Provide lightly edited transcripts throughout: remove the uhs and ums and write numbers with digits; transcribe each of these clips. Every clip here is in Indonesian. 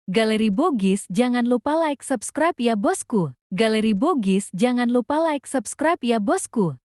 Galeri Bogis jangan lupa like subscribe ya bosku. Galeri Bogis jangan lupa like subscribe ya bosku.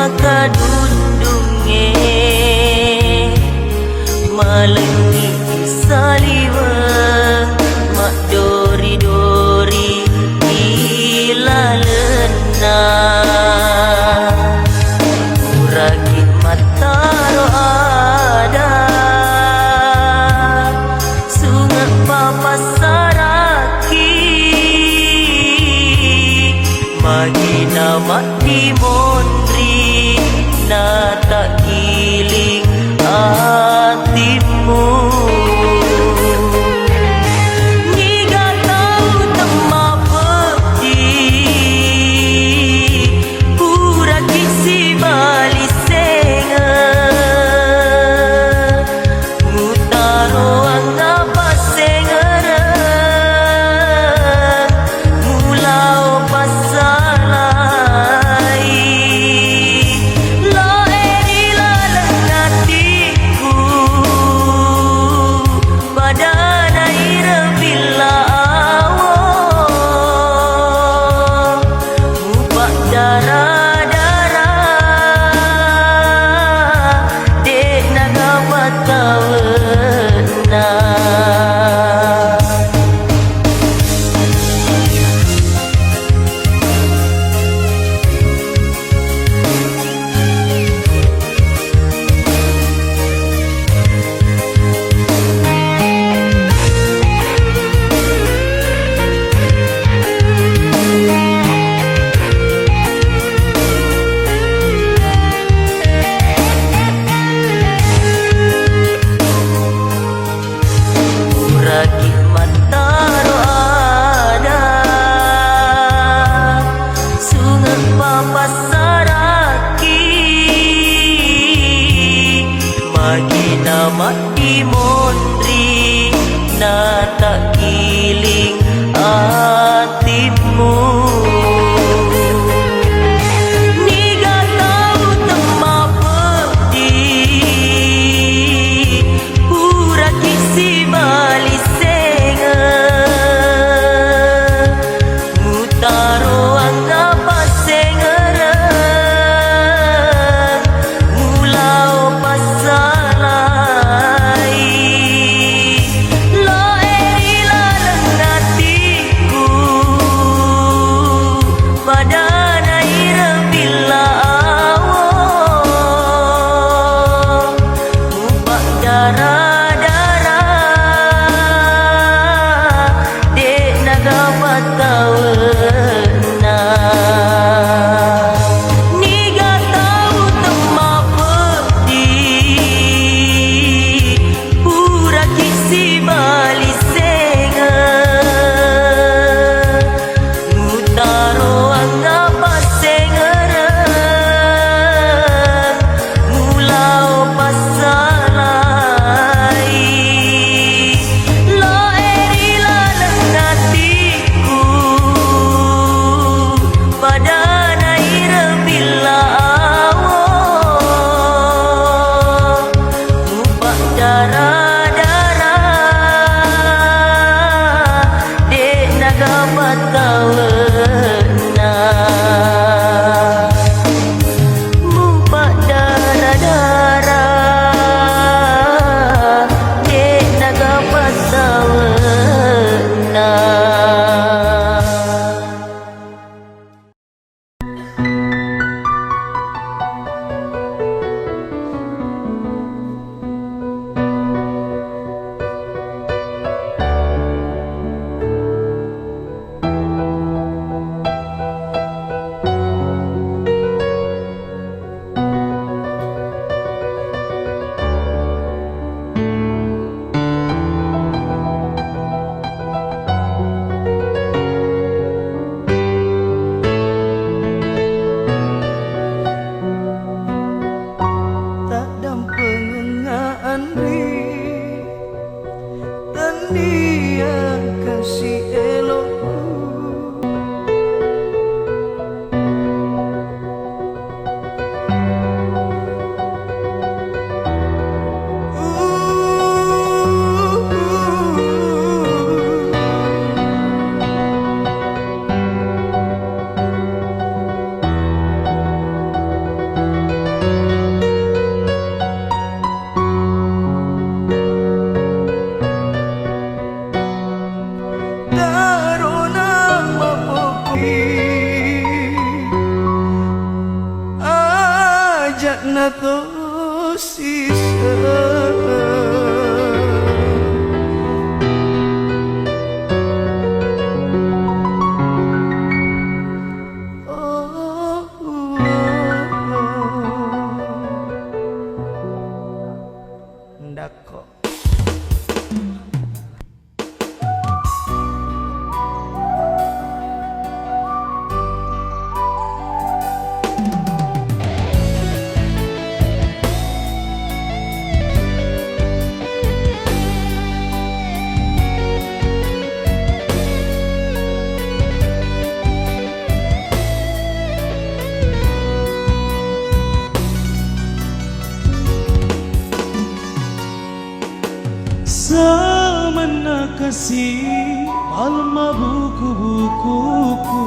makadundunge malengi saliwa mak dori-dori ilalena uragi mataro ada sungai papasaraki magina mak dimondri na tak giling hatimu Niga tahu tema peti pura kisi bali senga mutaro angapa sengara mulao pasalai lo eri lalenatiku badana irabila awo mupak darah-darah dek naga patawena uragi mataro ada sungai papasaraki magina mak dimondri na tak giling hatimu Niga tahu tema peti pura kisi bali senga mutaro angapa sengara mulao pasalai na to sisa. Ndako Samana kasih alma buku-bukuku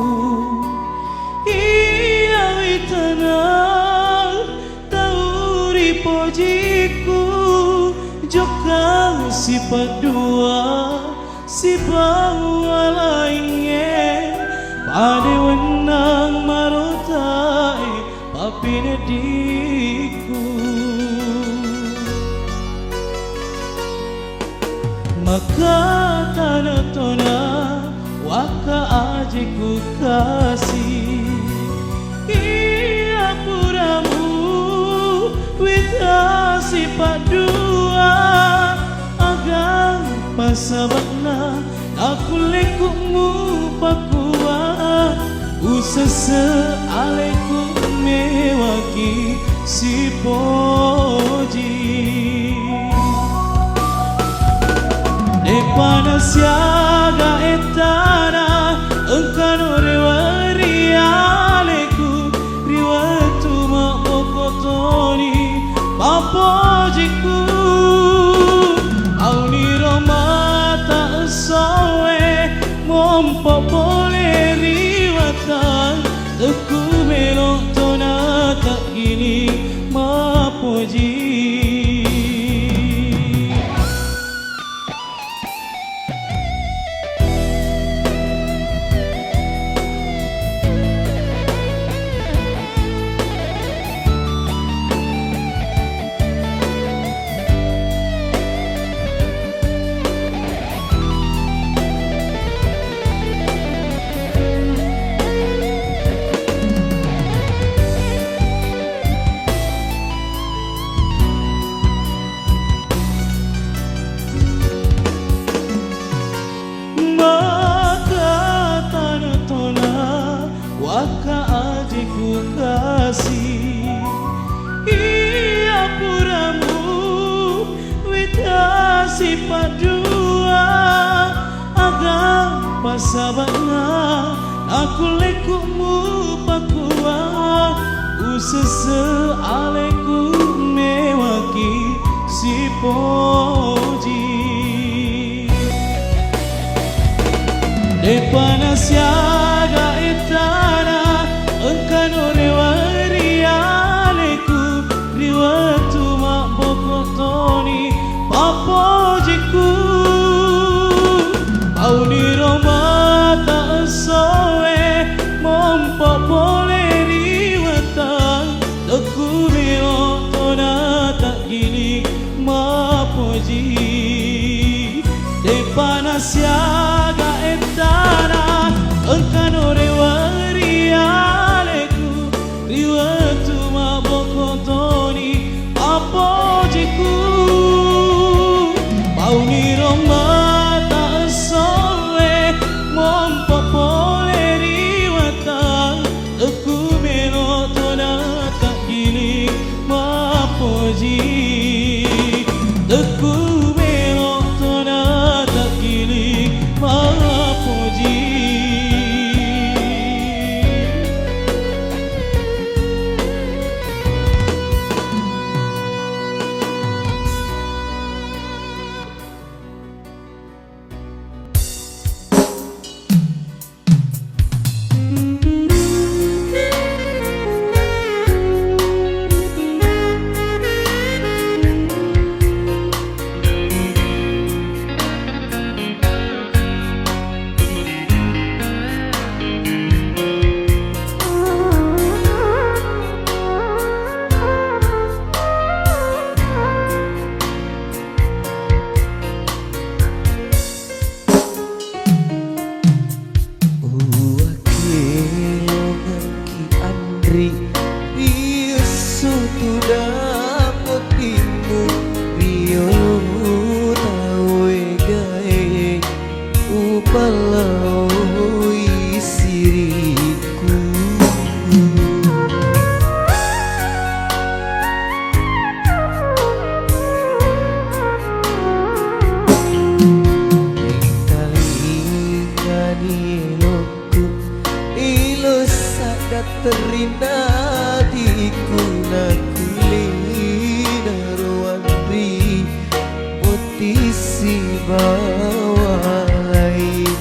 Ia witanal tauri pojiku Joka sifat dua si bawa lainnya Pada wenang marotai papine diku Maka tanah tona waka ajiku kasih Ia puramu wita sifat dua Agar pasabakna aku lekukmu pakua Usasa aleku mewaki si poji Depana siaga etana engkano rewari aleku riwatu mapokotoni papojiku au ni romata soe mompo pole riwatan teku melok tona tak gini mapoji Waka ajiku kasih Ia puramu wita sifat dua Agar pasabakna aku lekukmu pakua Usasa aleku mewaki si poji Depana siaga etana engkano rewari aleku riwatu mak bokotoni papojiku au ni romata soe mompo pole riwata teku meo tona tak gini mapoji Depana siaga etana engkano tu dapotimu rio tawe gae upalau isiriku. Terina diku nakulina ruandri mutisi bawa ini.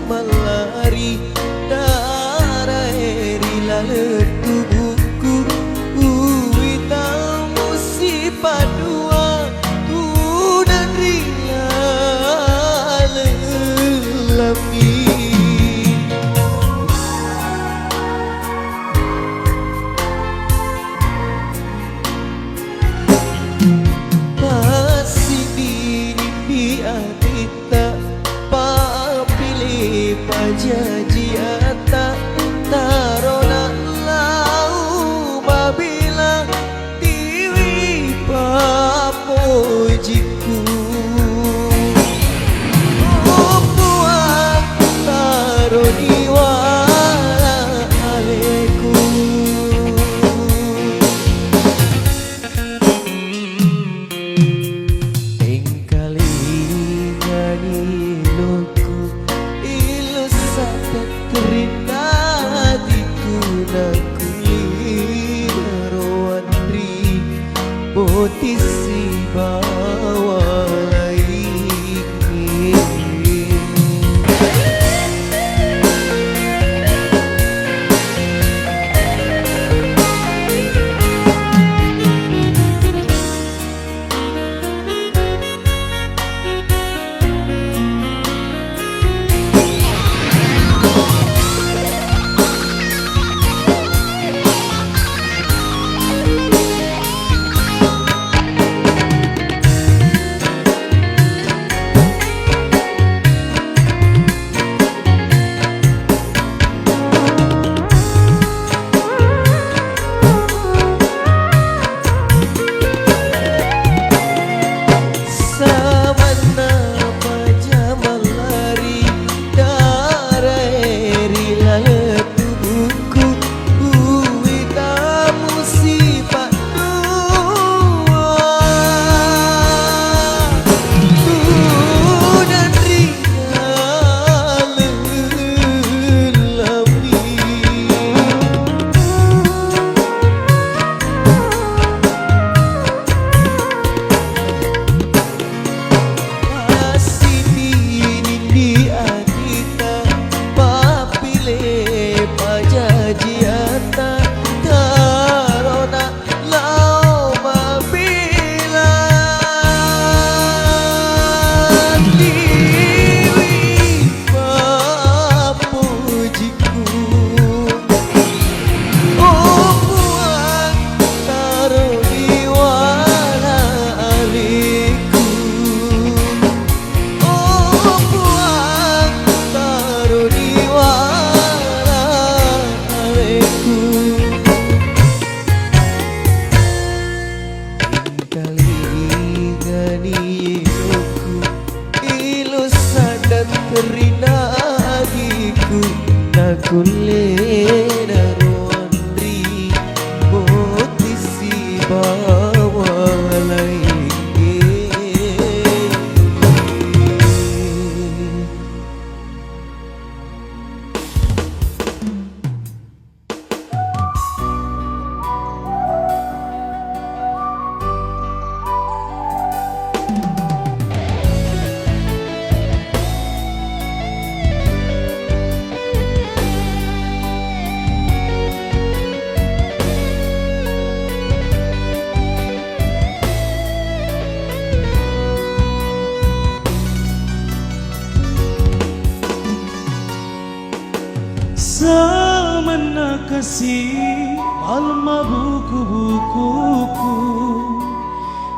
Malari daerah lalu tubuhku witamu si padua ku dan rila lelami. Pasti diri adita pajaji ata tarona lau babila tiwi papojiku puan taroni wala aleku. Engkali ngani loku terina diku nakulina ruandri potisi bawa laiki. Kulena ruandri potisi bawa laiki. kasih malma buku-bukuku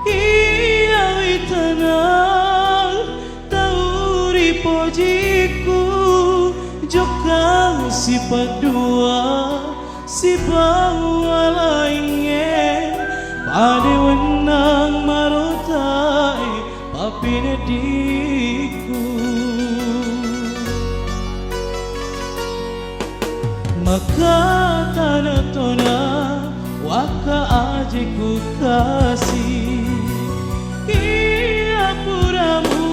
iya witanang tauri pojiku joka si padua si bawa lainnya pada wenang marotai papine diku maka tanah tona waka ajiku kasih iya puramu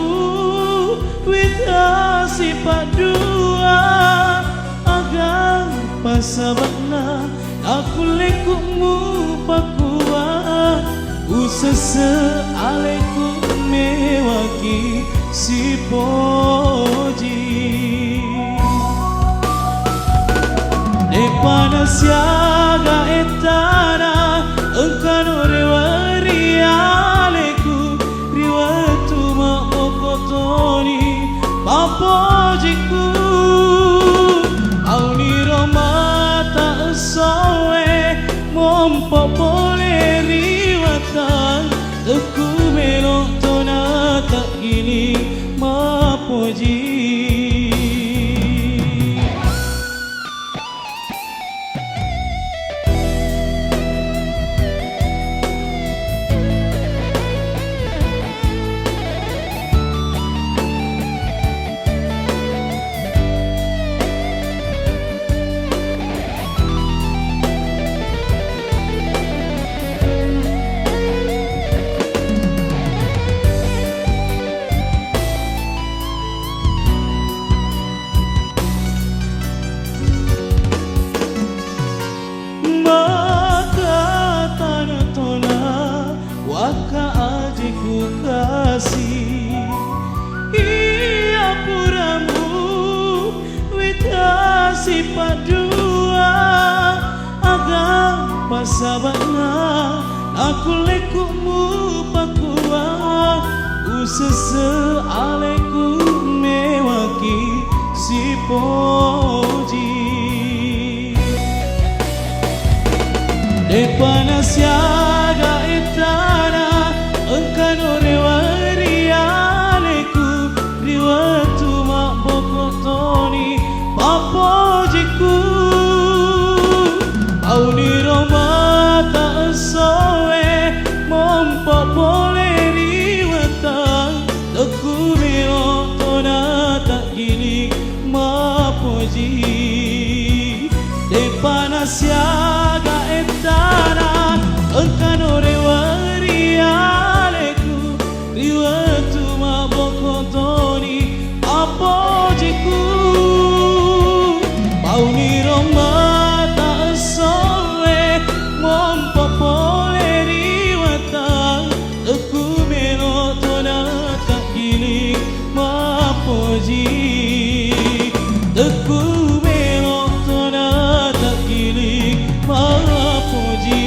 witasi padua agar pasabakna aku lekumu pakuat usese aleku mewaki si poji Depana siaga etana engkano rewari aleku riwatu mokotoni papojiku auni romata soe mompopole riwatan teku melok tona tak gini mapoji iya puramu witasi padua agar pasabana aku lekumu pakua usese aleku mewaki si poji depana siaga etana engkano rewari aleku riwatu mak bokotoni papojiku auni romata soe mompopole riwata teku melo tona tak gini mapoji depana siaga etana engkano rewari riwatu mabokotoni apojiku pauni romata soe mompopole riwata teku melo tona tak gini mapoji teku melo tona tak gini mapoji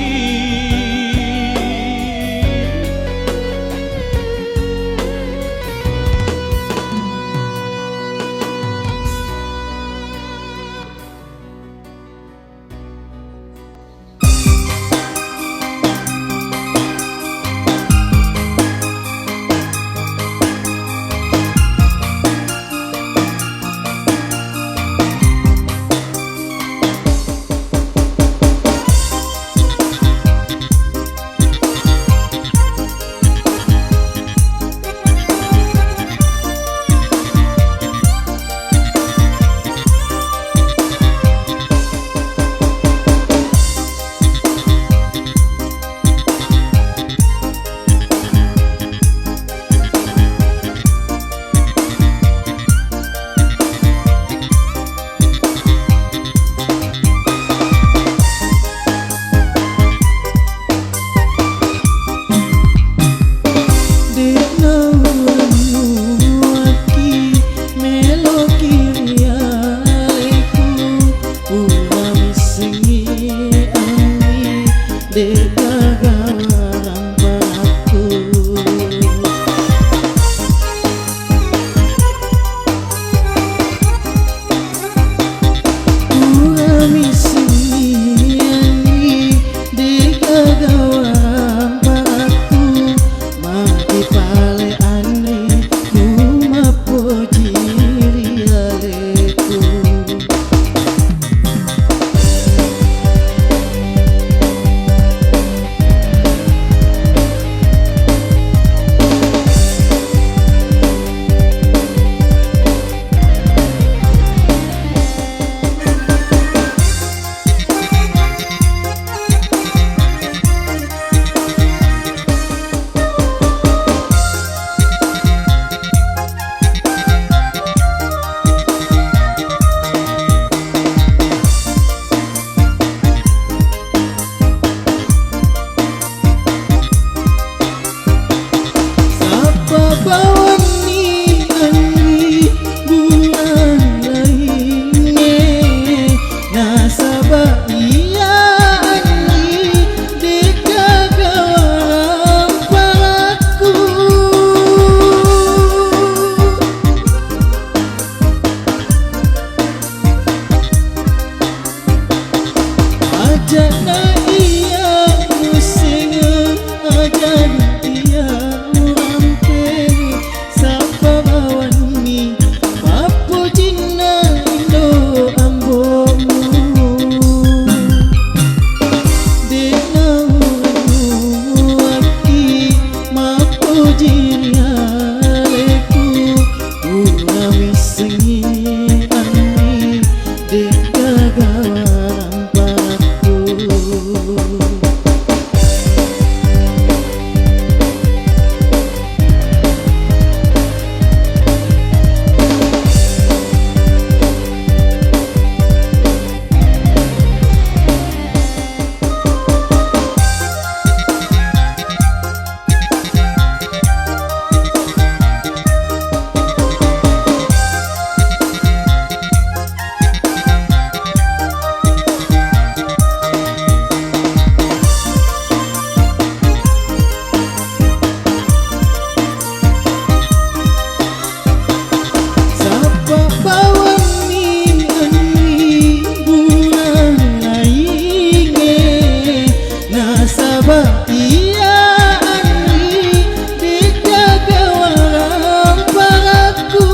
Sapa iya Andri dijaga walang paraku.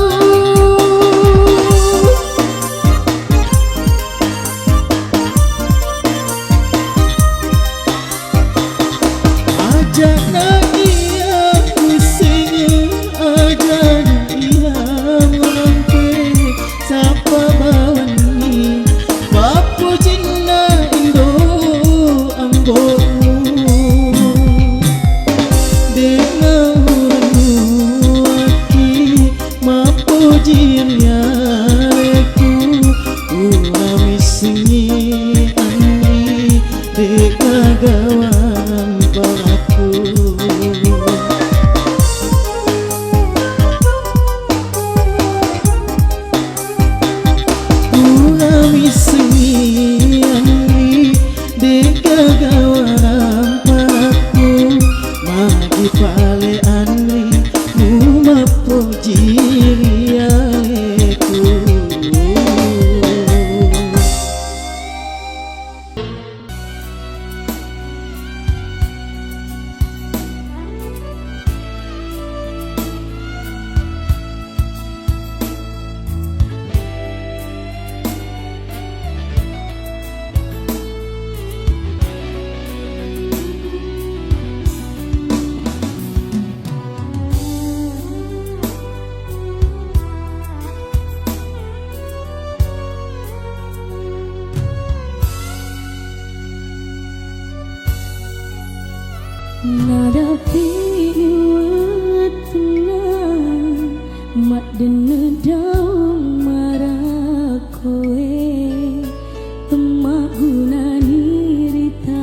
Ajana iya pusing, ajana iya merampek. Sapa bawani bapu cinna indo ambo nada piwatna mak dene daung marah kowe emak gunani rita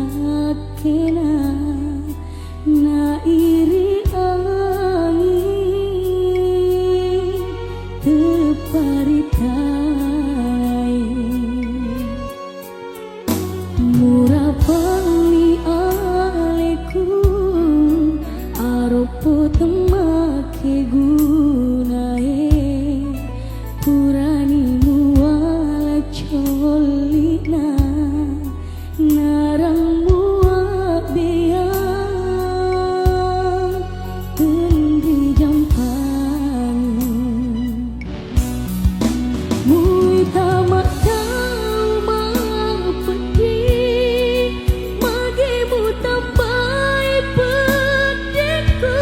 kena na iri angin teparitai murah pangli aleku aropo temake gunae purani muala cholina narang muak biang tendi jampang mui tamak tau mang pedih magemu tambai pedihku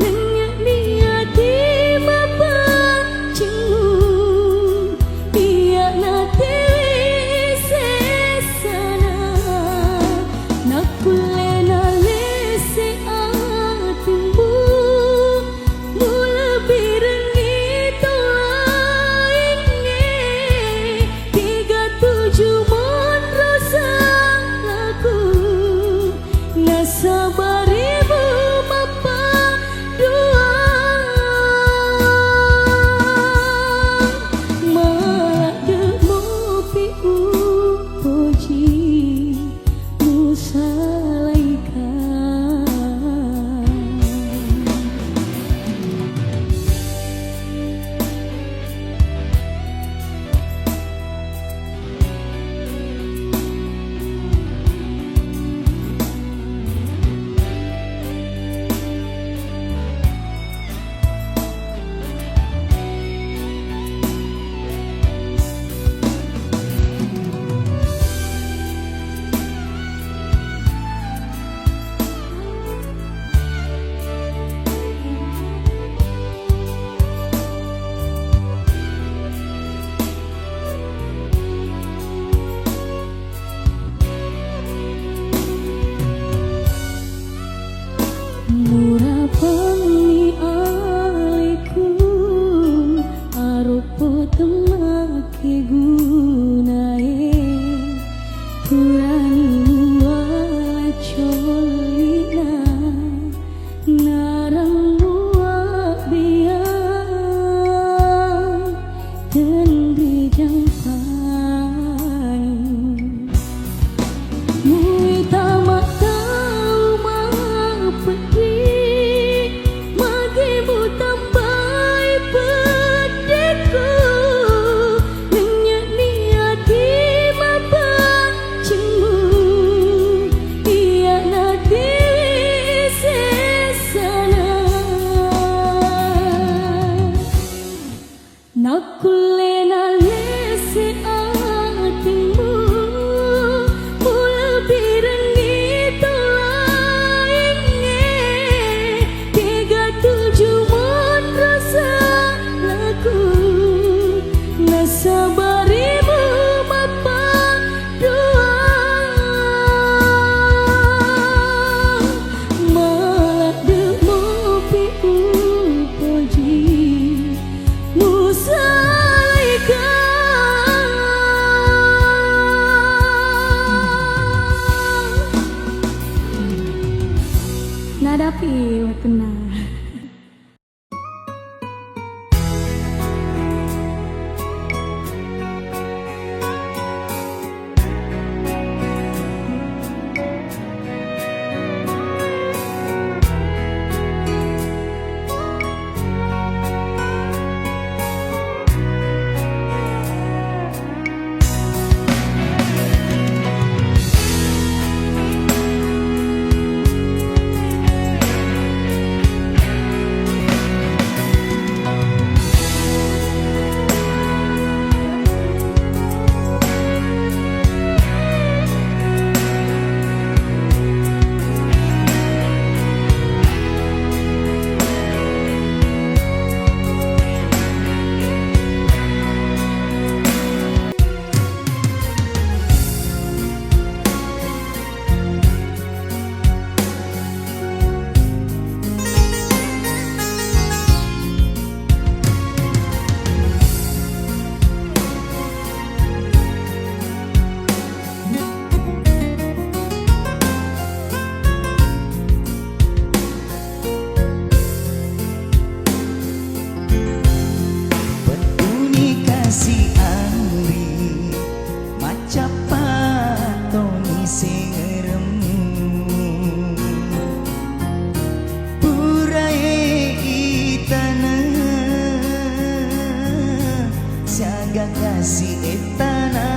nenyak niati mapancingmu biak nate sesana nakulena lese atimbu mula birengi tolainge 37 mon rosang laku nasabaribu mapa dua malah demo pi upoji musalaikan. Murah pangli aleku aropo temake gunae purani muala cholina narang muak biang tendi jampang mui tamak tau mang pedih magemu tambai pedihku nenyak niati mapancingmu biak hadapi wakna. Kasih etana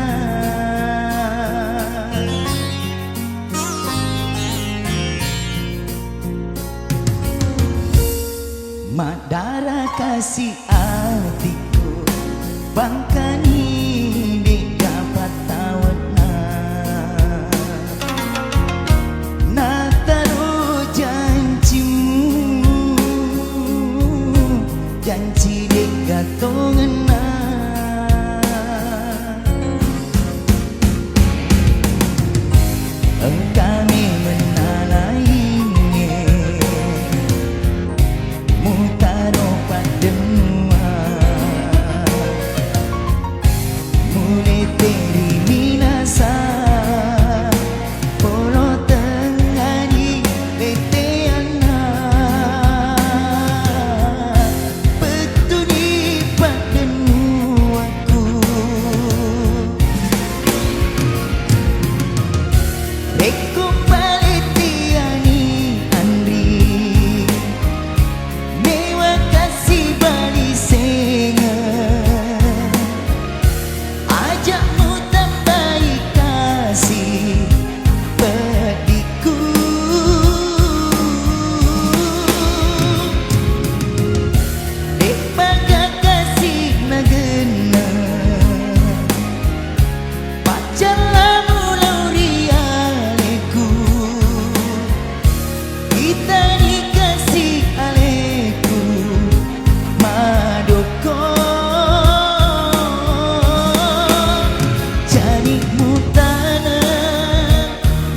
Madara kasih hatiku bangkani di dapat tawatna Nataru janjimu janji di gatongena kami menalainya mutaro pademua mulai dari minasa polo tengah di leteana betul di pademuaku Reku paletiani Andri Mewa kasih bali senga Ajakmu tambahi kasih pediku Dek baga kasih nagena Pacar lamu lauria kita dikasih aleku madoko jadi mutana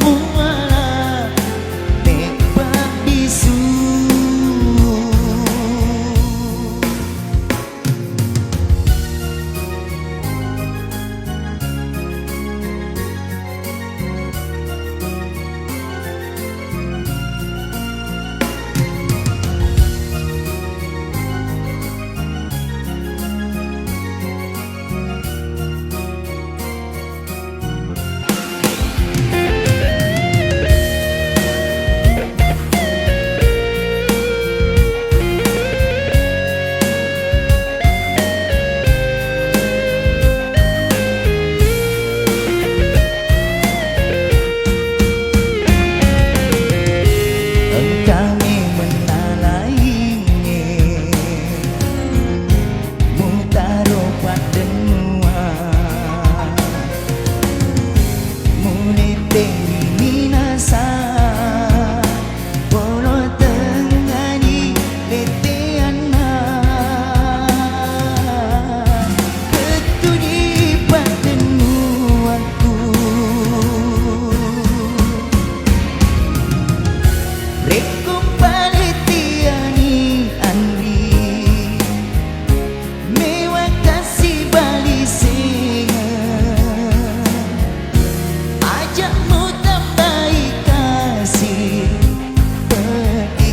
muala nekbak bisu kami menalainya mutaro pademua mulai dari minasa polo tengah di leteana betul di pademuaku Reku paletiani Andri Mewa kasih bali senga Ajakmu tambahi kasih pediku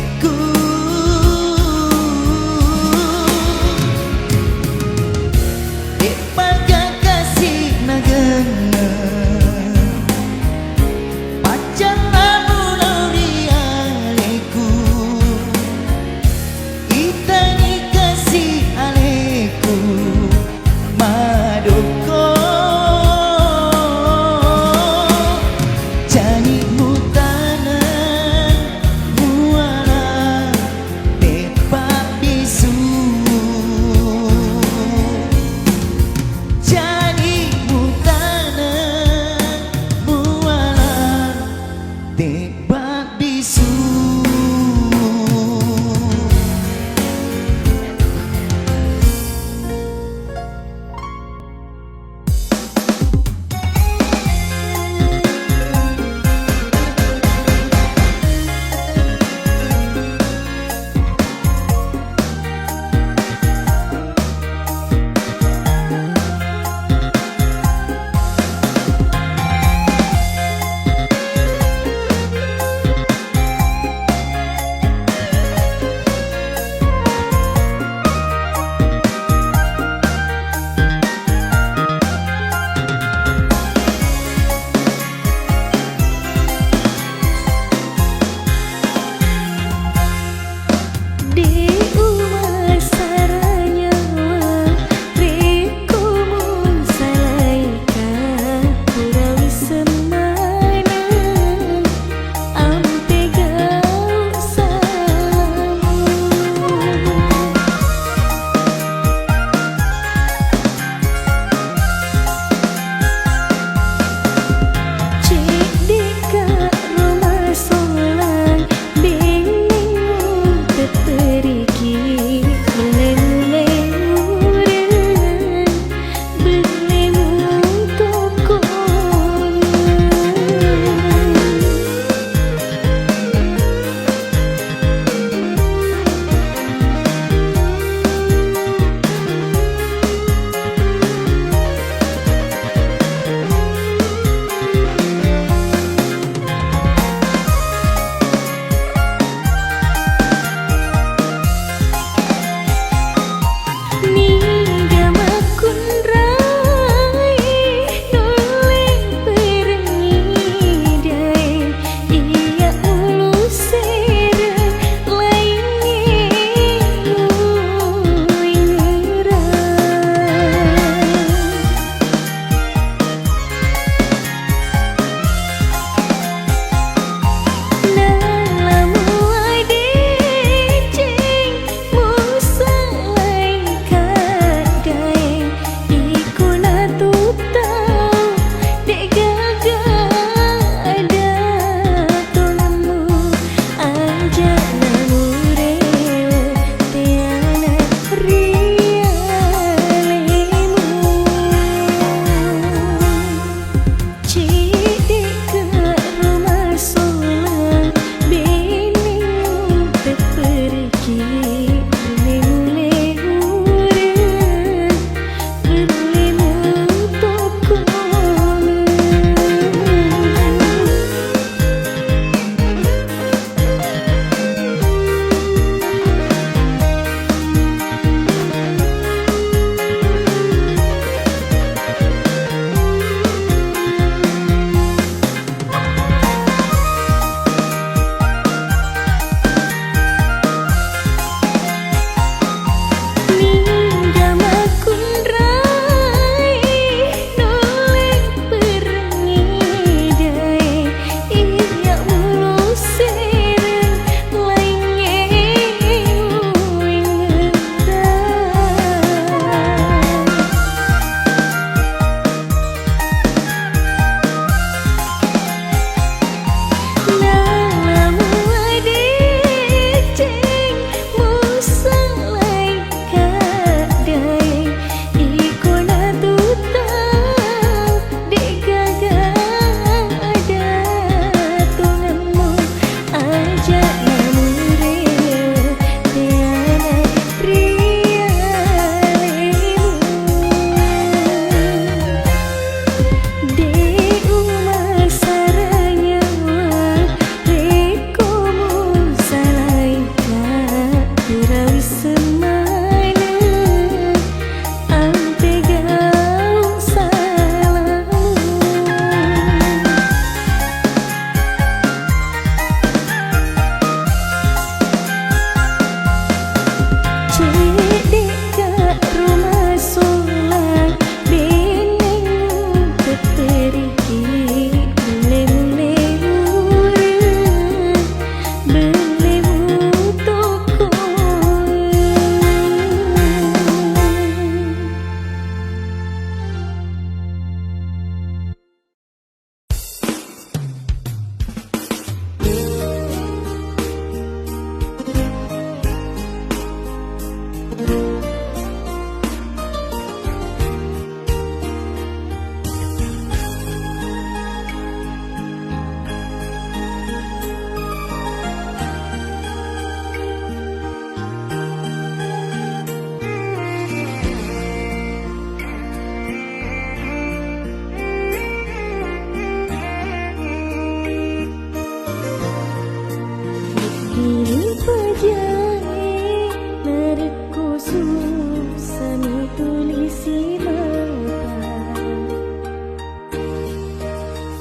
pajae nariku susami tulisi mata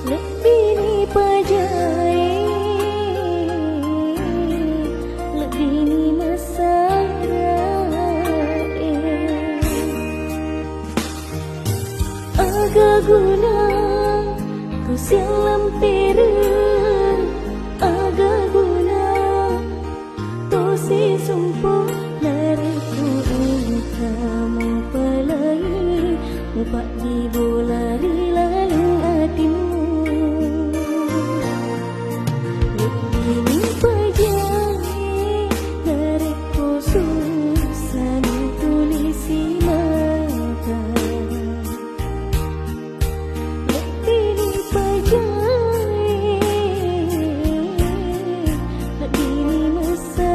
lebih ni pajae lebih ni masarae agak guna kau sialam terus agak guna si sumpah lariku kamu pelai mupak di bolari lalu hatimu lebih pajae lariku susah tulisi mata lebih pajae lebih masa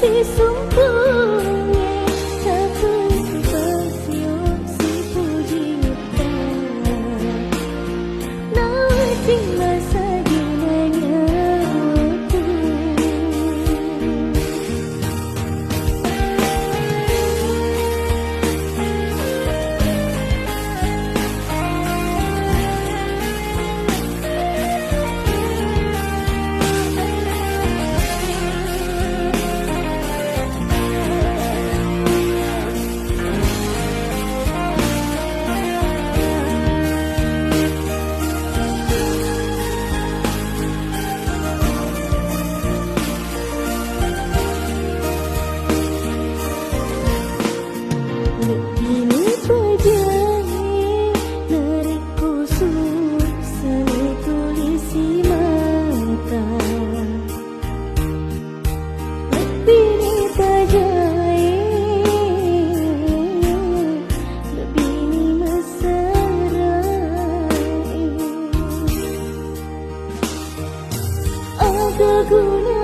si sumpahnya seperti pasio si pujinya nanti masa dinanya waktu ini pajae nariku susah tulisi mata lebih pajae lebih masarai agak guna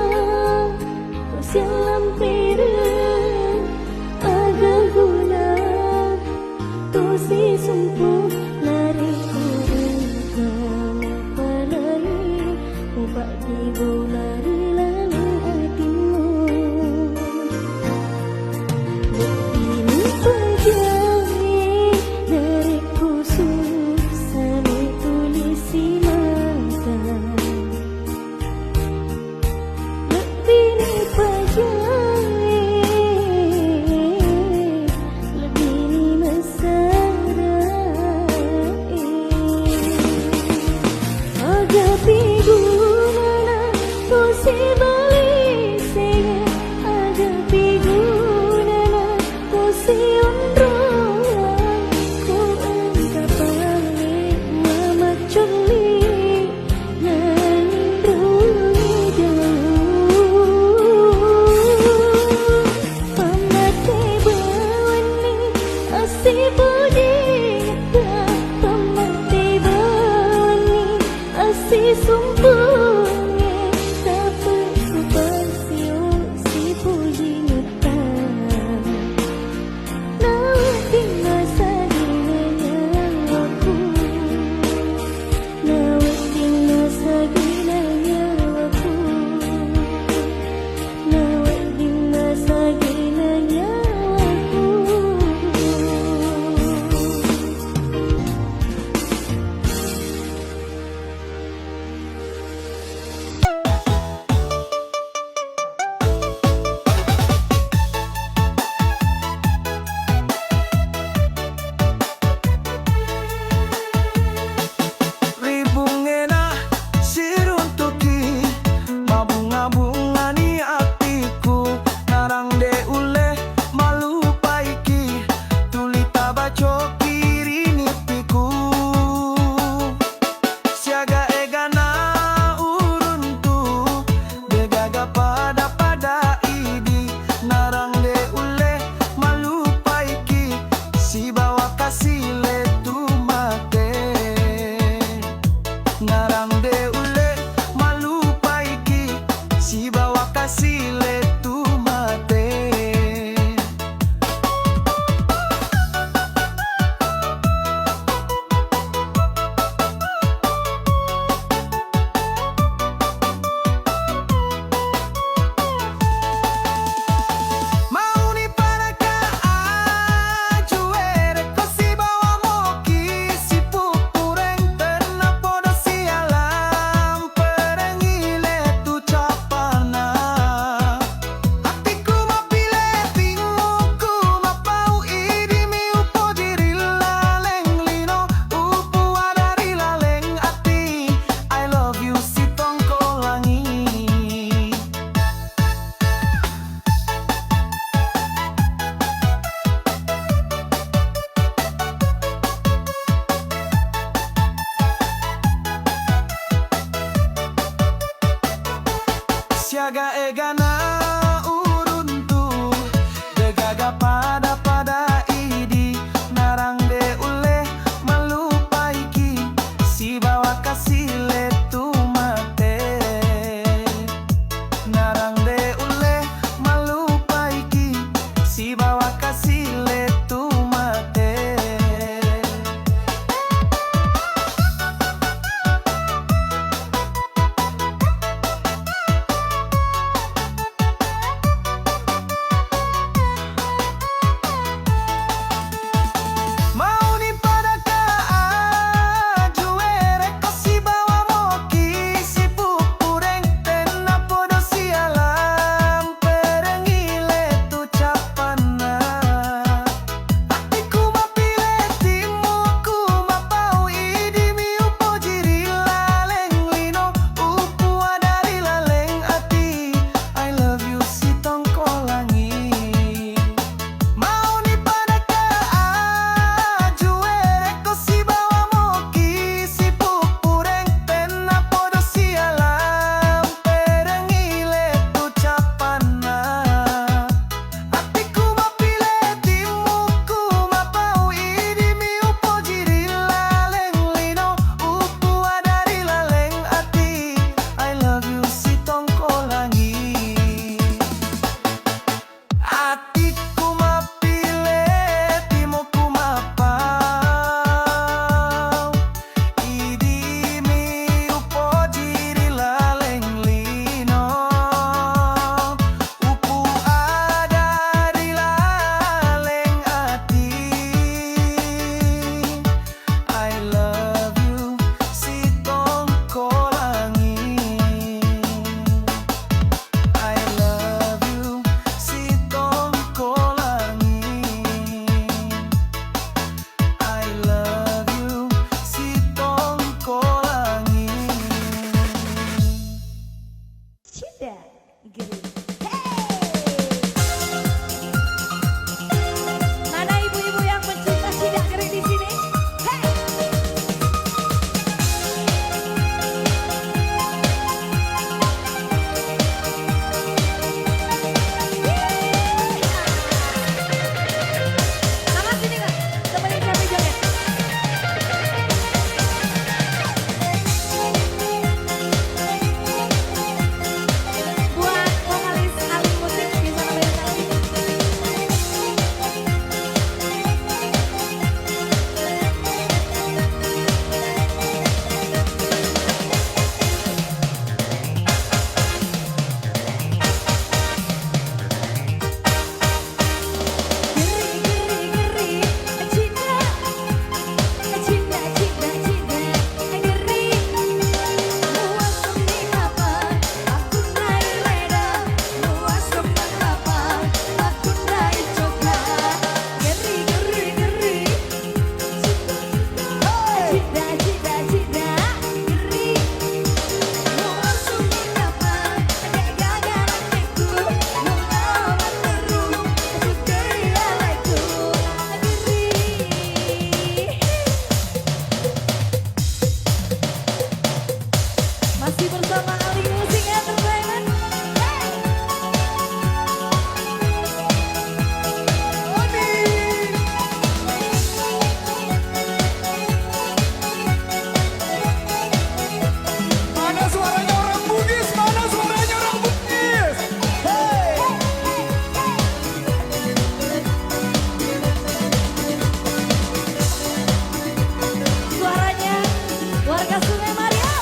kau sialam perang agak guna si sumpah lariku kamu pelai mupak di bolari lalu hatimu lebih pajae lariku susah tulisi mata lebih pajae lebih masa si sumpahnya seperti pasio si pujinya nanti masa dinanya aku nanti masa dinanya aku nanti masa dinanya aku gaga egana uruntu de gaga pada idi narang de ule melupaiki si bawa kasih letu mate narang de ule melupaiki si bawa kasih letu mate. Mana ibu-ibu yang mencinta sidak kering di sini? Hey! Sama sini Kak, temenin kami joget. Buat vokalis Ali Musik bisa kalian kasih. Geri, cinta, cinta, cinta, cinta, geri. Luas mengapa, aku naik leda. Luas mengapa, aku naik coklat. Geri, cinta, cinta, cinta, geri. Luas mengapa, ada gagal hatiku. Melawan terus, sukai alaiku. Masih bersama Ali Musik Entertainment. Mana suaranya orang Bugis? Mana suaranya orang Bugis? Hey! Suaranya warga Sungai Maria.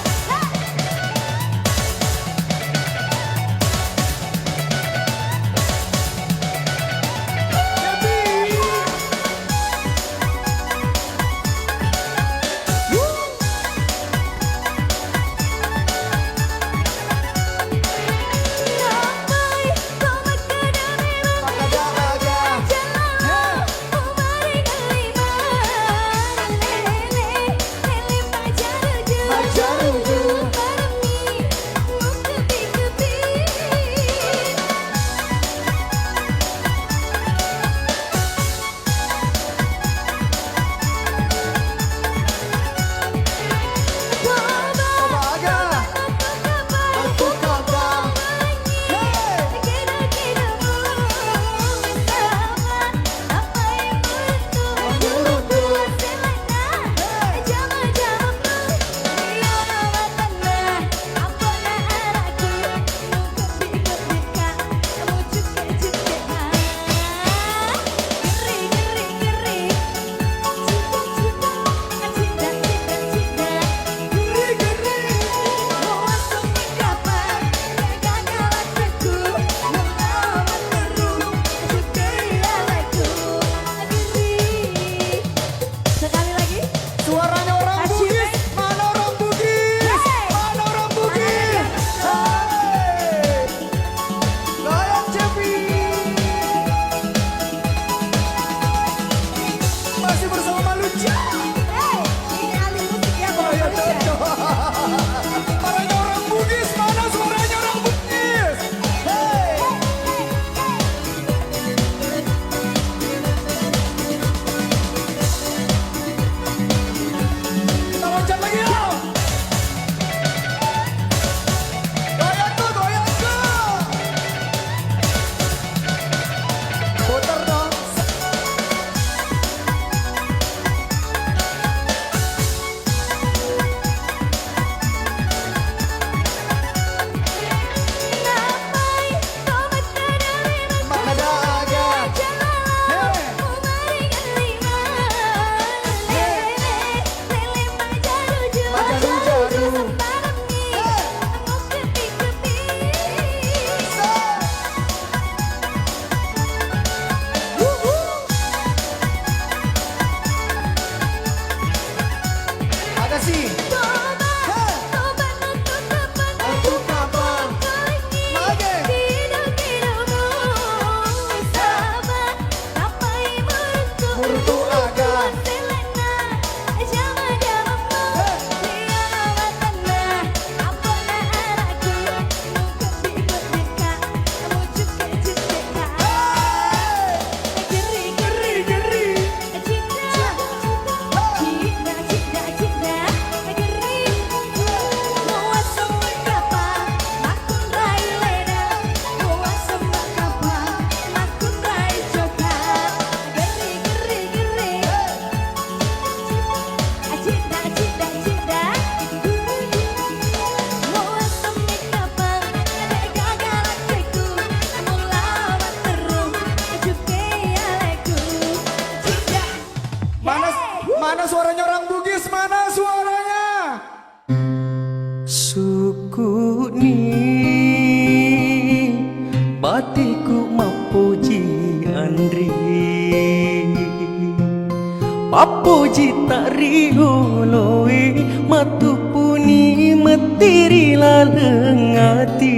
Papo jita riholoi matu puni metiri lalengati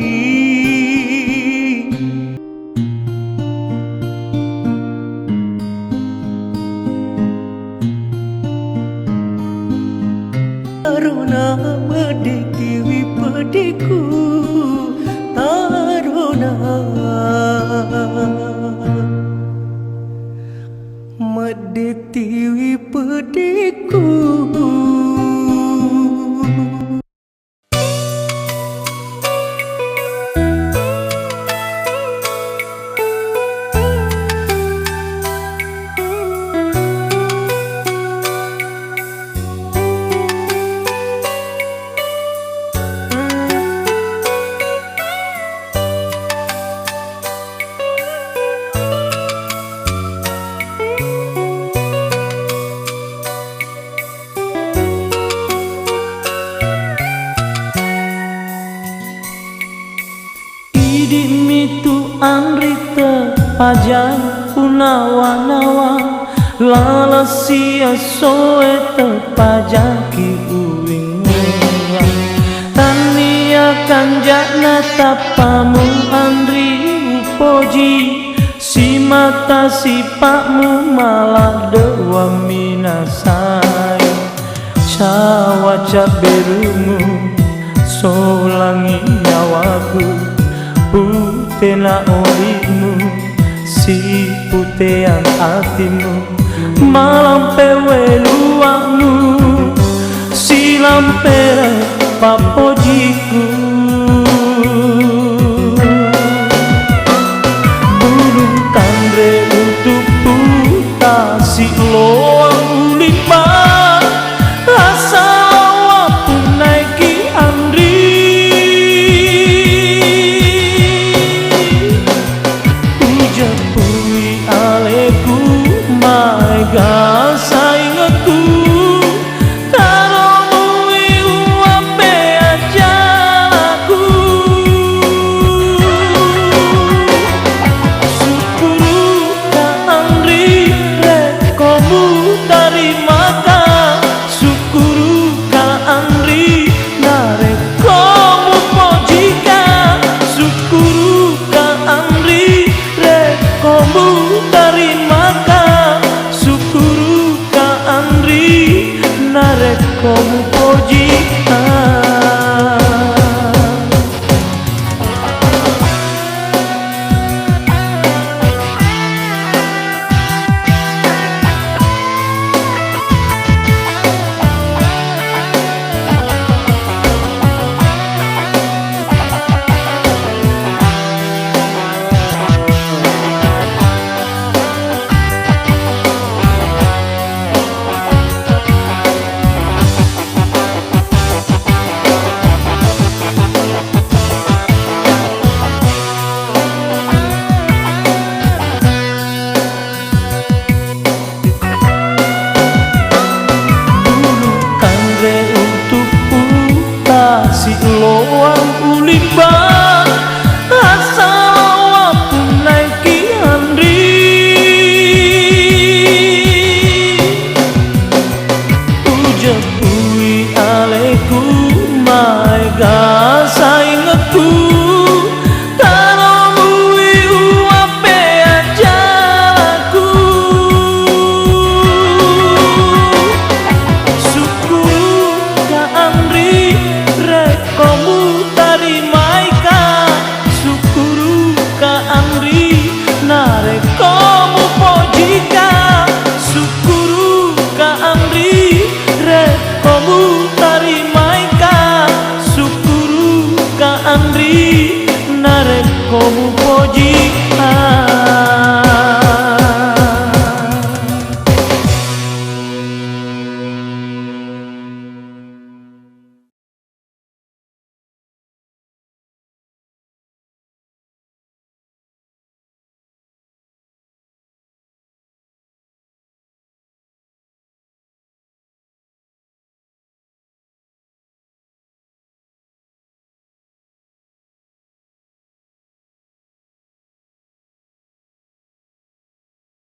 Taruna medetiwi pediku Taruna medetiwi pediku Dimitu anrita pajang punawa-nawa lalasia soe terpajaki uwing murah tania kanjana tapamu andri upoji si mata sipakmu malah dewa minasai cawaca berumu solangi nyawaku Putena orimu, si putean hatimu Malam pewe luangmu, si lampe papojiku Burung tandre untuk putasi loang ulipan Asa wapun naiki andri Gasa ingatku Taromui uape ajaku Syukuru ka andri rekomu dari maka Syukuru ka andri narekomu pojika Syukuru ka andri rekomu dari maka Syukuru ka andri narekomu pojika Si loang uliban asal wapun naiki andri Ujapui aleku mai gasa ingatku Taromui uape ajaku Syukuru ka andri rekomu dari maika Syukuru ka andri narekomu pojika Syukuru ka andri rekomu dari maika Syukuru ka andri narekomu pojika